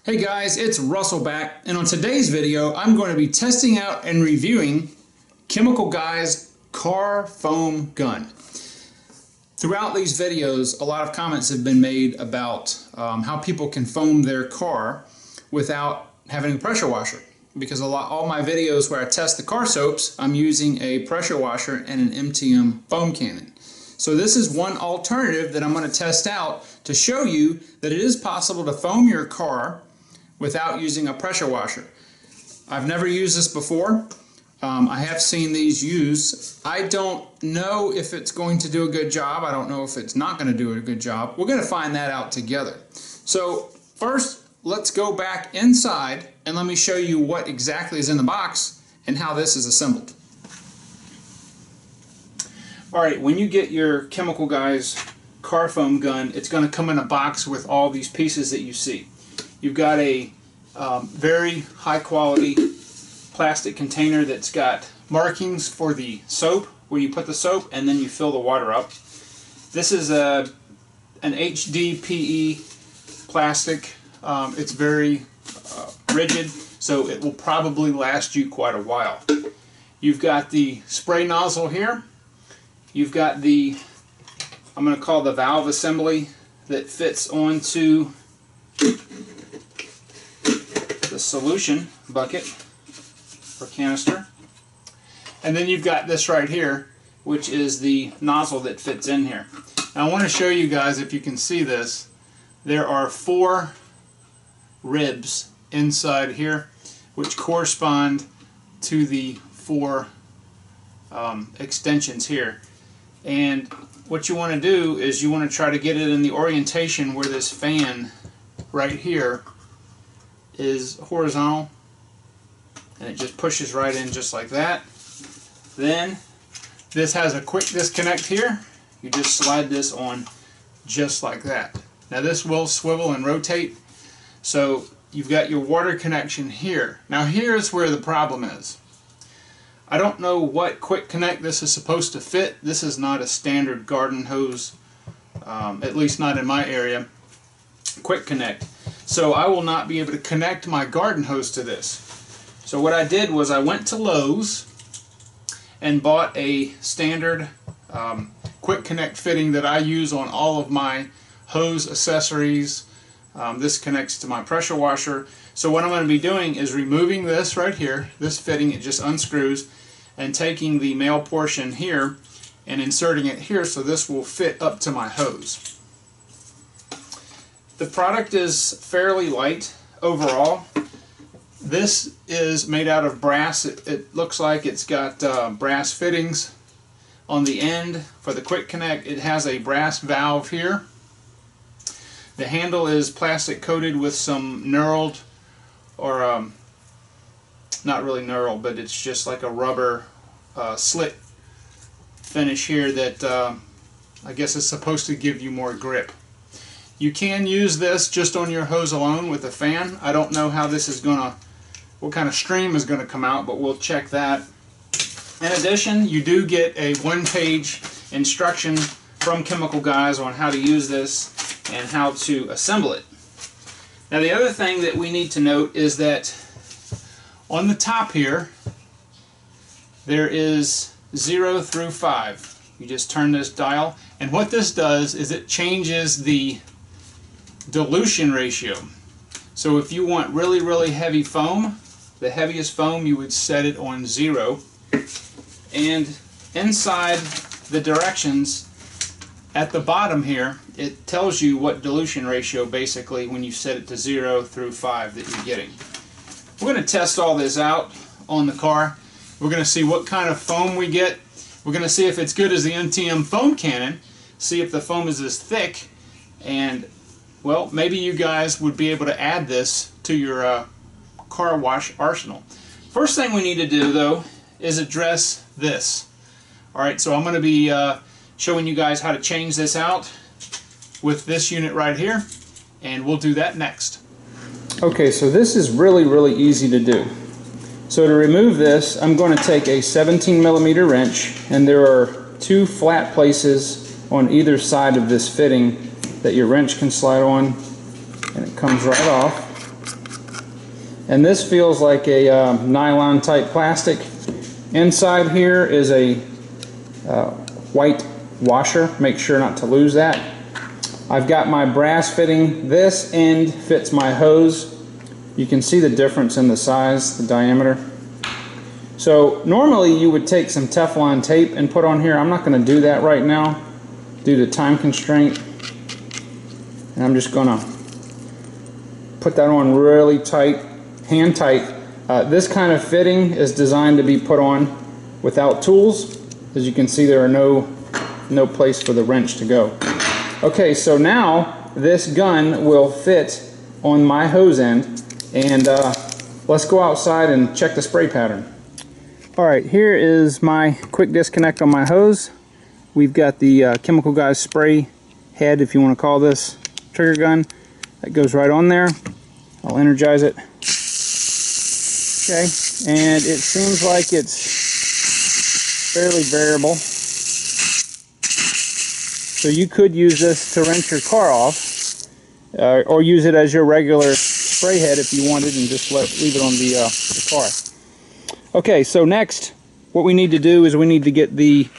Hey guys, it's Russell back, and on today's video I'm going to be testing out and reviewing Chemical Guy's car foam gun. Throughout these videos a lot of comments have been made about how people can foam their car without having a pressure washer, because all my videos where I test the car soaps I'm using a pressure washer and an MTM foam cannon. So this is one alternative that I'm going to test out to show you that it is possible to foam your car without using a pressure washer. I've never used this before. I have seen these used. I don't know if it's going to do a good job. I don't know if it's not going to do a good job. We're going to find that out together. So first, let's go back inside and let me show you what exactly is in the box and how this is assembled. Alright, when you get your Chemical Guy's car foam gun, it's going to come in a box with all these pieces that you see. You've got a very high quality plastic container that's got markings for the soap, where you put the soap and then you fill the water up. This is an HDPE plastic. It's very rigid, so it will probably last you quite a while. You've got the spray nozzle here. You've got the, I'm going to call the valve assembly that fits onto the solution bucket or canister. And then you've got this right here, which is the nozzle that fits in here. Now I want to show you guys, if you can see this, there are 4 ribs inside here which correspond to the 4 extensions here. And what you want to do is you want to try to get it in the orientation where this fan right here is horizontal, and it just pushes right in just like that. Then this has a quick disconnect here. You just slide this on just like that. Now this will swivel and rotate, so you've got your water connection here. Now here's where the problem is. I don't know what quick connect this is supposed to fit. This is not a standard garden hose, at least not in my area, quick connect. So I will not be able to connect my garden hose to this. So what I did was I went to Lowe's and bought a standard quick connect fitting that I use on all of my hose accessories. This connects to my pressure washer. So what I'm going to be doing is removing this right here, this fitting. It just unscrews, and taking the male portion here and inserting it here so this will fit up to my hose. The product is fairly light overall. This is made out of brass. It looks like it's got brass fittings on the end for the quick connect. It has a brass valve here. The handle is plastic coated with some knurled, or not really knurled, but it's just like a rubber slit finish here that I guess is supposed to give you more grip. You can use this just on your hose alone with a fan. I don't know how this is gonna, what kind of stream is gonna come out, but we'll check that. In addition, you do get a 1-page instruction from Chemical Guys on how to use this and how to assemble it. Now the other thing that we need to note is that on the top here there is 0 through 5. You just turn this dial, and what this does is it changes the dilution ratio. So if you want really heavy foam, the heaviest foam, you would set it on 0, and inside the directions at the bottom here it tells you what dilution ratio basically when you set it to 0 through 5 that you're getting. We're going to test all this out on the car. We're going to see what kind of foam we get. We're going to see if it's good as the MTM foam cannon, see if the foam is as thick, and well, maybe you guys would be able to add this to your car wash arsenal. First thing we need to do though is address this. Alright, so I'm going to be showing you guys how to change this out with this unit right here, and we'll do that next. Okay, so this is really easy to do. So to remove this, I'm going to take a 17mm wrench, and there are 2 flat places on either side of this fitting that your wrench can slide on, and it comes right off. And this feels like a nylon type plastic. Inside here is a white washer. Make sure not to lose that. I've got my brass fitting. This end fits my hose. You can see the difference in the size, the diameter. So normally you would take some Teflon tape and put on here. I'm not going to do that right now due to time constraint. And I'm just going to put that on really tight, hand tight. This kind of fitting is designed to be put on without tools. As you can see, there are no place for the wrench to go. Okay, so now this gun will fit on my hose end, and let's go outside and check the spray pattern. Alright, here is my quick disconnect on my hose. We've got the Chemical Guys spray head, if you want to call this, trigger gun. That goes right on there. I'll energize it. Okay, and it seems like it's fairly variable. So you could use this to wrench your car off, or use it as your regular spray head if you wanted, and just leave it on the car. Okay, so next, what we need to do is we need to get the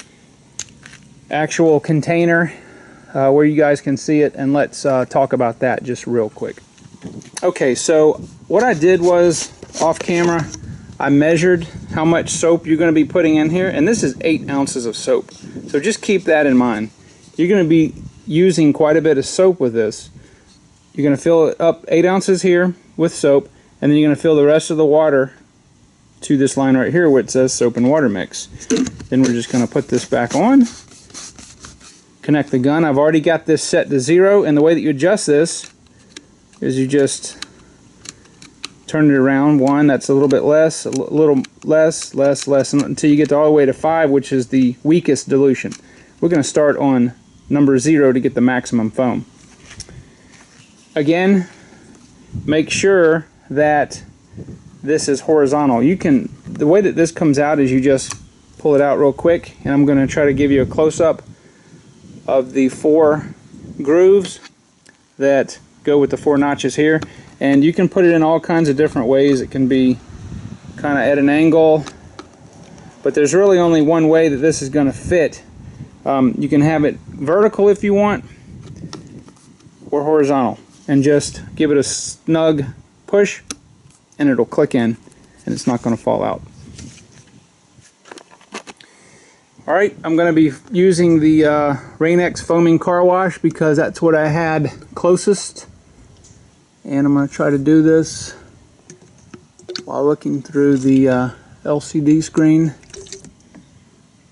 actual container where you guys can see it, and let's talk about that just real quick. Okay, so what I did was, off camera, I measured how much soap you're going to be putting in here, and this is 8 ounces of soap. So just keep that in mind. You're going to be using quite a bit of soap with this. You're going to fill it up 8 ounces here with soap, and then you're going to fill the rest of the water to this line right here where it says soap and water mix. Then we're just going to put this back on, connect the gun. I've already got this set to 0, and the way that you adjust this is you just turn it around. 1, that's a little bit less, a little less, until you get all the way to 5, which is the weakest dilution. We're going to start on number 0 to get the maximum foam. Again, make sure that this is horizontal. The way that this comes out is you just pull it out real quick, and I'm going to try to give you a close-up of the 4 grooves that go with the 4 notches here. And you can put it in all kinds of different ways. It can be kind of at an angle, but there's really only one way that this is going to fit. You can have it vertical if you want, or horizontal, and just give it a snug push and it'll click in, and it's not going to fall out. Alright, I'm going to be using the Rain-X foaming car wash because that's what I had closest, and I'm going to try to do this while looking through the LCD screen.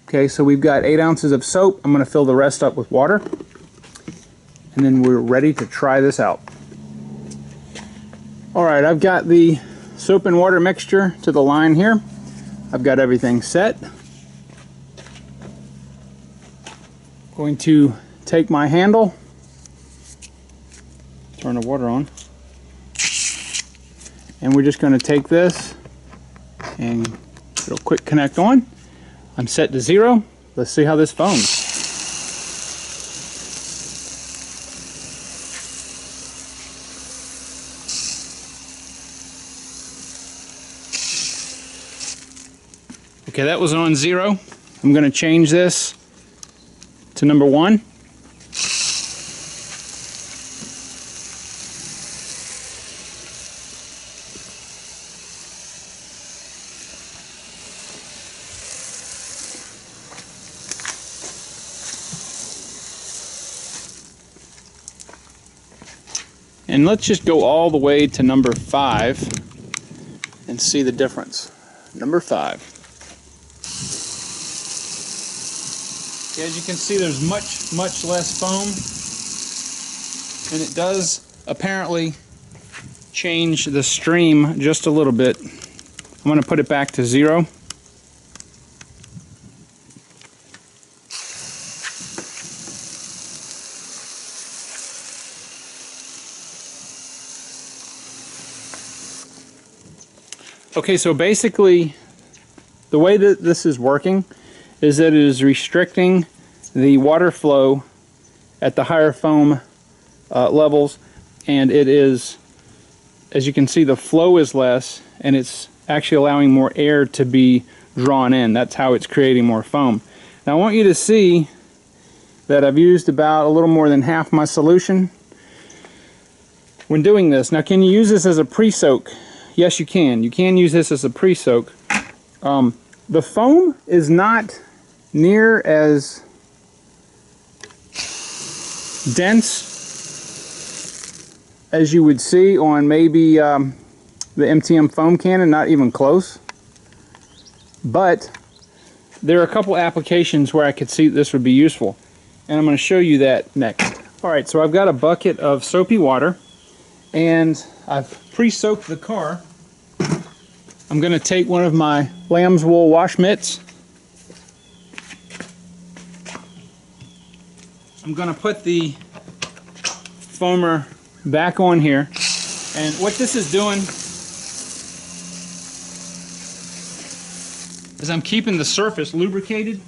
Okay, so we've got 8 ounces of soap. I'm going to fill the rest up with water, and then we're ready to try this out. Alright, I've got the soap and water mixture to the line here. I've got everything set. Going to take my handle, turn the water on, and we're just going to take this and it'll quick connect on. I'm set to 0. Let's see how this foams. Okay, that was on 0. I'm going to change this to number 1. And let's just go all the way to number 5 and see the difference. Number 5. Okay, as you can see, there's much less foam, and it does apparently change the stream just a little bit. I'm going to put it back to 0. Okay, so basically the way that this is working is that it is restricting the water flow at the higher foam levels, and it is as you can see, the flow is less, and it's actually allowing more air to be drawn in. That's how it's creating more foam. Now I want you to see that I've used about a little more than half my solution when doing this. Now, can you use this as a pre-soak? Yes, you can. You can use this as a pre-soak. The foam is not near as dense as you would see on maybe the MTM foam cannon, not even close. But there are a couple applications where I could see this would be useful, and I'm going to show you that next. Alright, so I've got a bucket of soapy water, and I've pre-soaked the car. I'm going to take one of my lamb's wool wash mitts. I'm going to put the foamer back on here, and what this is doing is I'm keeping the surface lubricated.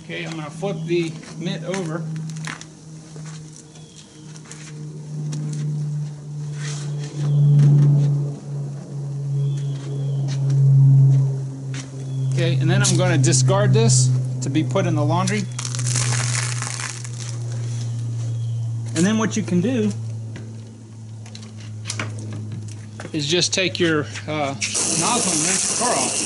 Okay, I'm going to flip the mitt over. Okay, and then I'm going to discard this to be put in the laundry. And then what you can do is just take your nozzle and rinse the car off.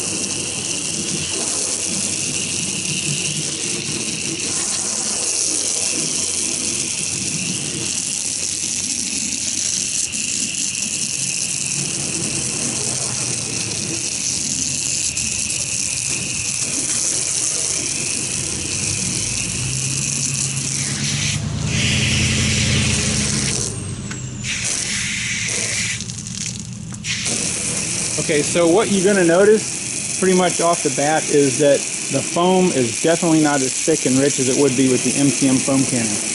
Okay, so what you're going to notice pretty much off the bat is that the foam is definitely not as thick and rich as it would be with the MTM foam cannon.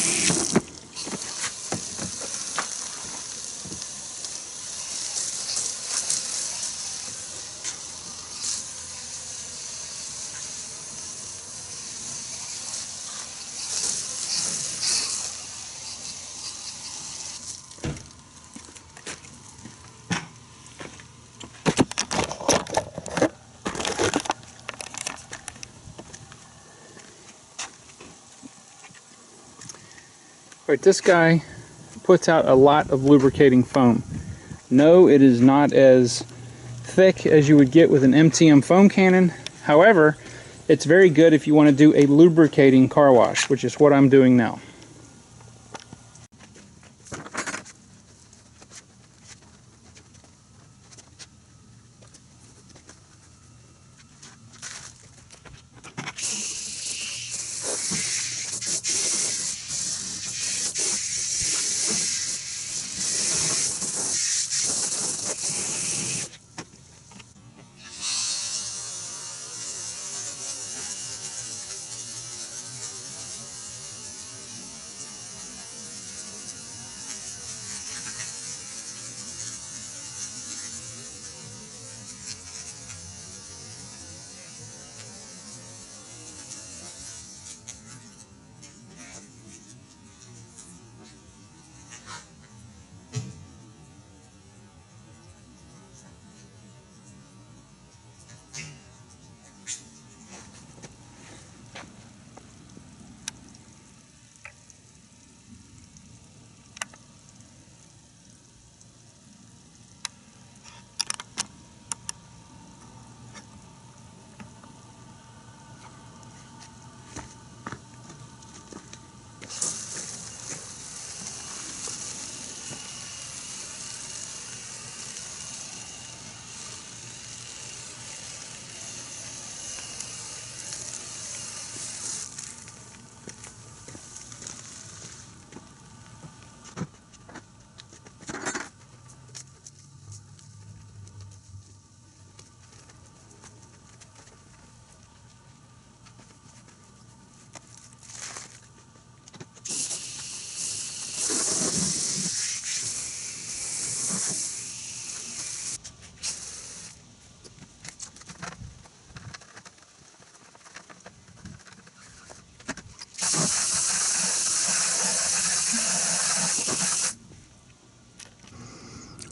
Alright, this guy puts out a lot of lubricating foam. No, it is not as thick as you would get with an MTM foam cannon. However, it's very good if you want to do a lubricating car wash, which is what I'm doing now.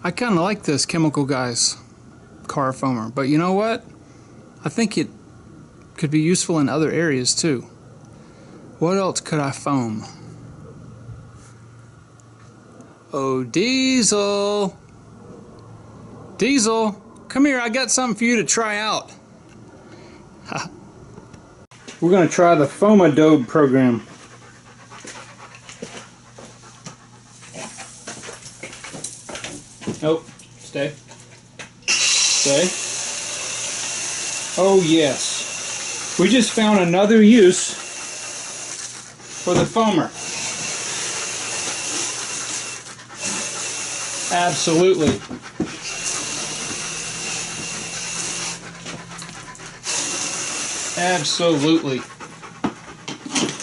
I kind of like this Chemical Guys car foamer, but you know what? I think it could be useful in other areas too. What else could I foam? Oh, Diesel! Diesel, come here, I got something for you to try out. We're going to try the Foam-A-Dobe program. Oh, stay. Stay. Oh yes. We just found another use for the foamer. Absolutely. Absolutely.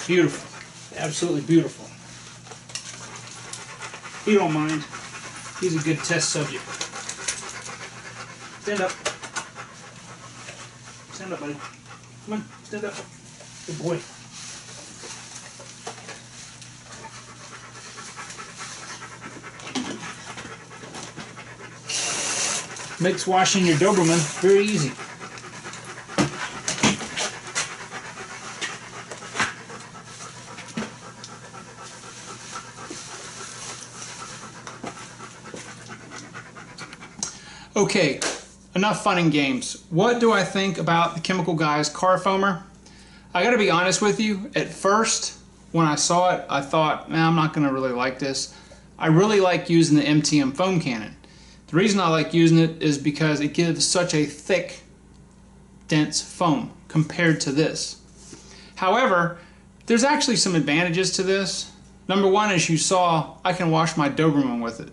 Beautiful. Absolutely beautiful. He don't mind. He's a good test subject. Stand up. Stand up, buddy. Come on, stand up. Good boy. Makes washing your Doberman very easy. Okay, enough fun and games. What do I think about the Chemical Guys car foamer? I gotta be honest with you, at first when I saw it I thought, nah, I'm not gonna really like this. I really like using the MTM foam cannon. The reason I like using it is because it gives such a thick, dense foam compared to this. However, there's actually some advantages to this. Number one, as you saw, I can wash my Doberman with it.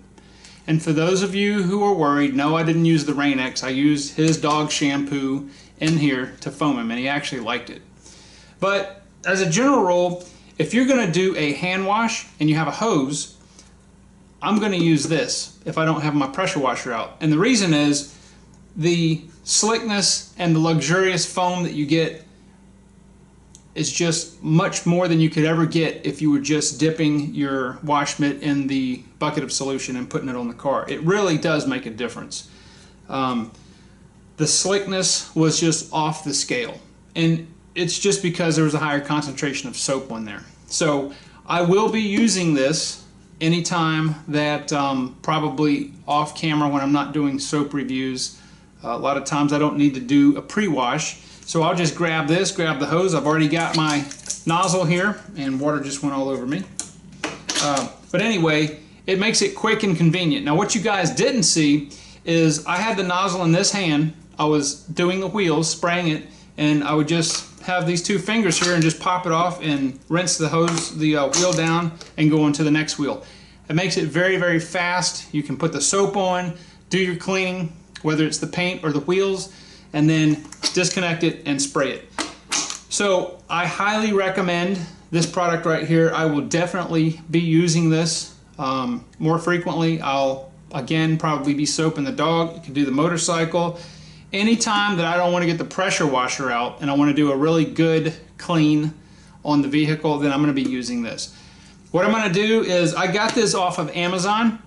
And for those of you who are worried, no, I didn't use the Rain-X. I used his dog shampoo in here to foam him, and he actually liked it. But as a general rule, if you're going to do a hand wash and you have a hose, I'm going to use this if I don't have my pressure washer out. And the reason is the slickness and the luxurious foam that you get is just much more than you could ever get if you were just dipping your wash mitt in the bucket of solution and putting it on the car. It really does make a difference. The slickness was just off the scale, and it's just because there was a higher concentration of soap on there. So I will be using this anytime that probably off camera when I'm not doing soap reviews. A lot of times I don't need to do a pre-wash. So I'll just grab this, grab the hose. I've already got my nozzle here, and water just went all over me. But anyway, it makes it quick and convenient. Now what you guys didn't see is I had the nozzle in this hand. I was doing the wheels, spraying it, and I would just have these two fingers here and just pop it off and rinse the wheel down and go on to the next wheel. It makes it very, very fast. You can put the soap on, do your cleaning, whether it's the paint or the wheels, and then disconnect it and spray it. So I highly recommend this product right here. I will definitely be using this more frequently. I'll again probably be soaping the dog. You can do the motorcycle. Anytime that I don't want to get the pressure washer out and I want to do a really good clean on the vehicle, then I'm going to be using this. What I'm going to do is, I got this off of Amazon.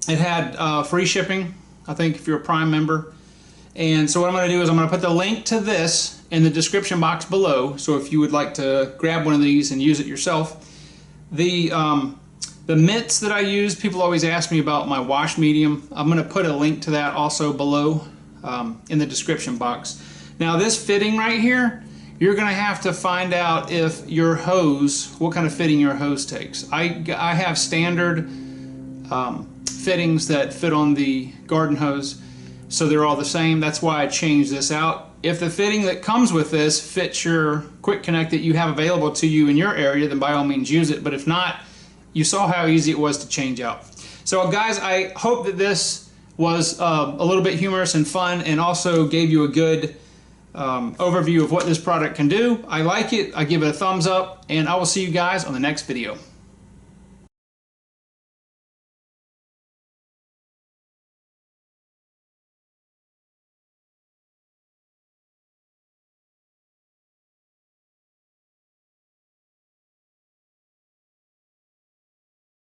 It had free shipping, I think, if you're a Prime member. And so what I'm going to do is I'm going to put the link to this in the description box below. So if you would like to grab one of these and use it yourself. The mitts that I use, people always ask me about my wash medium. I'm going to put a link to that also below in the description box. Now this fitting right here, you're going to have to find out if your hose, what kind of fitting your hose takes. I have standard fittings that fit on the garden hose. So they're all the same. That's why I changed this out. If the fitting that comes with this fits your quick connect that you have available to you in your area, then by all means use it. But if not, you saw how easy it was to change out. So guys, I hope that this was a little bit humorous and fun, and also gave you a good overview of what this product can do. I like it. I give it a thumbs up, and I will see you guys on the next video.